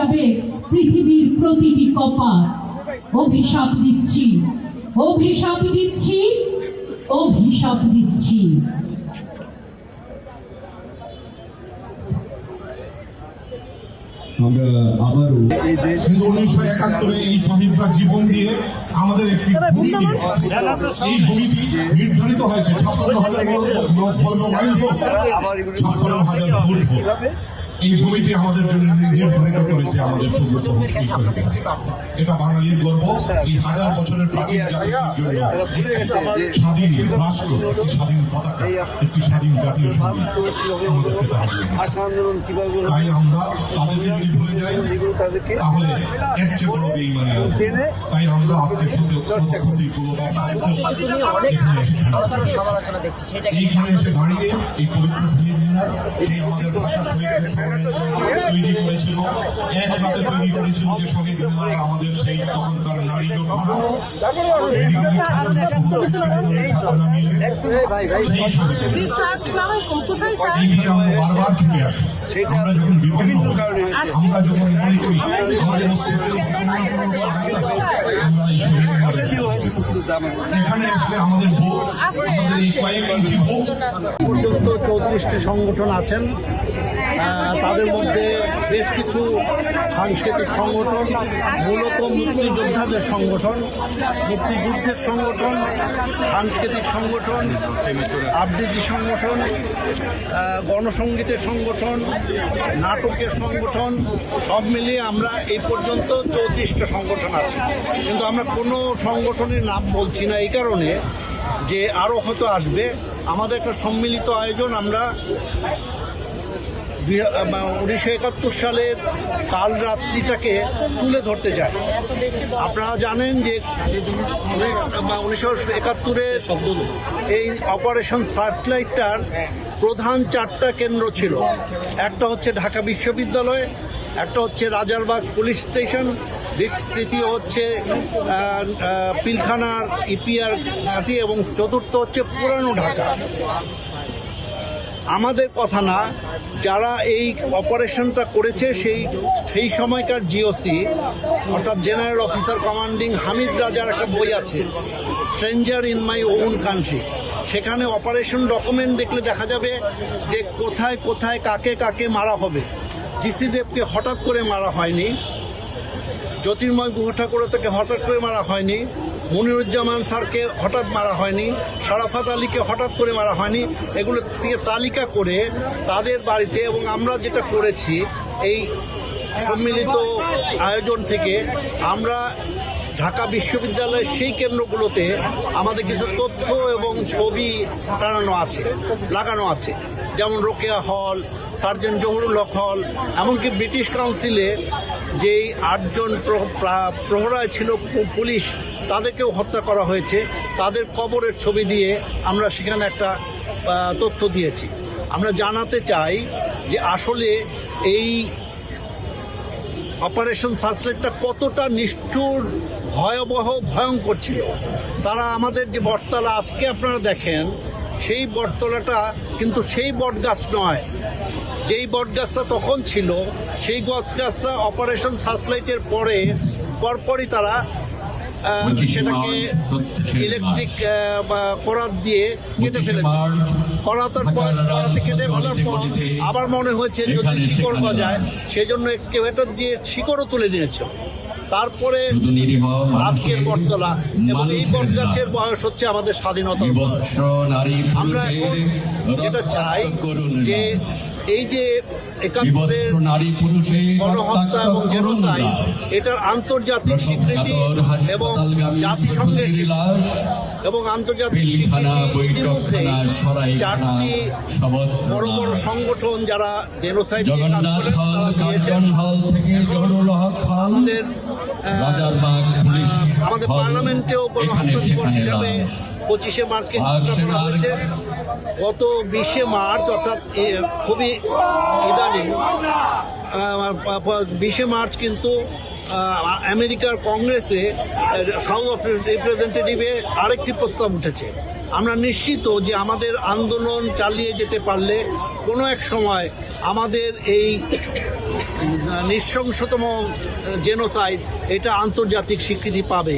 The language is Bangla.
যাবে পৃথিবীর প্রতিটি কপাল। অভিশাপ দিচ্ছি, অভিশাপ দিচ্ছি, অভিশাপ দিচ্ছি। আমরা আবারও 1971 এই শহীদরা জীবন দিয়ে আমাদের একটি ভূমি দিল। এই ভূমিটি নির্ধারিত হয়েছে 56,000 মাইল হোক, 56,000 ফুট হোক। এই ভূমিটি আমাদের জন্য নির্ধারিত করেছে আমাদের পূর্বপুরুষ এই শহীদরা। এটা বাঙালির গর্ব। এই 1000 বছরের প্রাচীন জাতির জন্য স্বাধীন রাষ্ট্র, একটি স্বাধীন পতাকা, একটি স্বাধীন জাতীয় সঙ্গীত আমাদেরকে তারা দিয়েছে। তাই আমরা তাদেরকে যদি ভুলে যাই তাহলে এর চেয়ে বড় বেঈমানি আর কি। তাই আমরা আজকে এইখানে এসে দাঁড়িয়ে এই পবিত্র শহীদ মিনার সেই আমাদের ভাষা শহীদদের স্মরণের জন্য তৈরি করেছিল, এক রাতে তৈরি করেছিল যে শহীদ মিনার আমাদের সেই তখনকার নারী যোদ্ধারা আমরা বারবার ছুটে আসি। আমরা যখন বিপন্ন হই, আমরা যখন মনে করি আমাদের এখানে আসলে আমাদের ভোট, আমাদের এই কয়েক ইঞ্চি ভোট পর্যন্ত 34টি সংগঠন আছেন। তাদের মধ্যে বেশ কিছু সাংস্কৃতিক সংগঠন, মূলত মুক্তিযোদ্ধাদের সংগঠন, মুক্তিযুদ্ধের সংগঠন, সাংস্কৃতিক সংগঠন, আবৃত্তি সংগঠন, গণসঙ্গীতের সংগঠন, নাটকের সংগঠন, সব মিলিয়ে আমরা এই পর্যন্ত 34টা সংগঠন আছে। কিন্তু আমরা কোনো সংগঠনের নাম বলছি না এই কারণে যে আরও হয়তো আসবে। আমাদের একটা সম্মিলিত আয়োজন। আমরা 1971 সালের কাল রাত্রিটাকে তুলে ধরতে চাই। আপনারা জানেন যে 1971-এর এই অপারেশন সার্চলাইটটার প্রধান 4টা কেন্দ্র ছিল। একটা হচ্ছে ঢাকা বিশ্ববিদ্যালয়, একটা হচ্ছে রাজারবাগ পুলিশ স্টেশন, তৃতীয় হচ্ছে পিলখানার ইপিআর ঘাঁটি এবং চতুর্থ হচ্ছে পুরানো ঢাকা। আমাদের কথা না, যারা এই অপারেশনটা করেছে সেই সময়কার জিওসি অর্থাৎ জেনারেল অফিসার কমান্ডিং হামিদ রাজার একটা বই আছে, stranger in my own country. সেখানে অপারেশন ডকুমেন্ট দেখলে দেখা যাবে যে কোথায় কোথায় কাকে কাকে মারা হবে। জিসি দেবকে হঠাৎ করে মারা হয়নি, জ্যোতির্ময় গুহ ঠাকুরকে হঠাৎ করে মারা হয়নি, মনিরুজ্জামান স্যারকে হঠাৎ মারা হয়নি, শরাফত আলীকে হঠাৎ করে মারা হয়নি। এগুলো থেকে তালিকা করে তাদের বাড়িতে, এবং আমরা যেটা করেছি এই সম্মিলিত আয়োজন থেকে, আমরা ঢাকা বিশ্ববিদ্যালয়ের সেই কেন্দ্রগুলোতে আমাদের কিছু তথ্য এবং ছবি লাগানো আছে, যেমন রোকেয়া হল, সার্জেন্ট জহুরুল হক হল, এমনকি ব্রিটিশ কাউন্সিলে যেই 8 জন প্রহরায় ছিল পুলিশ, তাদেরকেও হত্যা করা হয়েছে। তাদের কবরের ছবি দিয়ে আমরা সেখানে একটা তথ্য দিয়েছি। আমরা জানাতে চাই যে আসলে এই অপারেশন সার্চলাইটটা কতটা নিষ্ঠুর, ভয়াবহ, ভয়ঙ্কর ছিল। তারা আমাদের যে বটতলা আজকে আপনারা দেখেন, সেই বটতলাটা কিন্তু সেই বটগাছ নয়। যেই বটগাছটা তখন ছিল, সেই বটগাছটা অপারেশন সার্চলাইটের পরপরই তারা সেটাকে ইলেকট্রিক করাত দিয়ে কেটে ফেলেছে। করাতের কেটে ফেলার পর আবার মনে হয়েছে যদি শিকড় গজায়, সেজন্য এক্সকেভেটর দিয়ে শিকড়ও তুলে নিয়েছে। তারপরে আজকের বটতলা, এবং এই বটগাছের বয়স হচ্ছে আমাদের স্বাধীনতার বয়স। আমরা এখন যেটা চাই যে এই যে 71-এর গণহত্যা এবং জেনোসাইড, এটার আন্তর্জাতিক স্বীকৃতি এবং জাতিসংঘের এবং আন্তর্জাতিক স্বীকৃতির মধ্যে 4টি বড় বড় সংগঠন যারা জেনোসাইড নিয়ে কাজ করেন তারা দিয়েছেন। আমাদের পার্লামেন্টেও গণহত্যা দিবস হিসাবে 25শে মার্চকে ঘোষণা করা হয়েছে। গত 20শে মার্চ, অর্থাৎ খুবই ইদানিং 20শে মার্চ কিন্তু আমেরিকার কংগ্রেসে হাউস অফ রিপ্রেজেন্টেটিভে আরেকটি প্রস্তাব উঠেছে। আমরা নিশ্চিত যে আমাদের আন্দোলন চালিয়ে যেতে পারলে কোনো এক সময় আমাদের এই নৃশংসতম জেনোসাইড, এটা আন্তর্জাতিক স্বীকৃতি পাবে।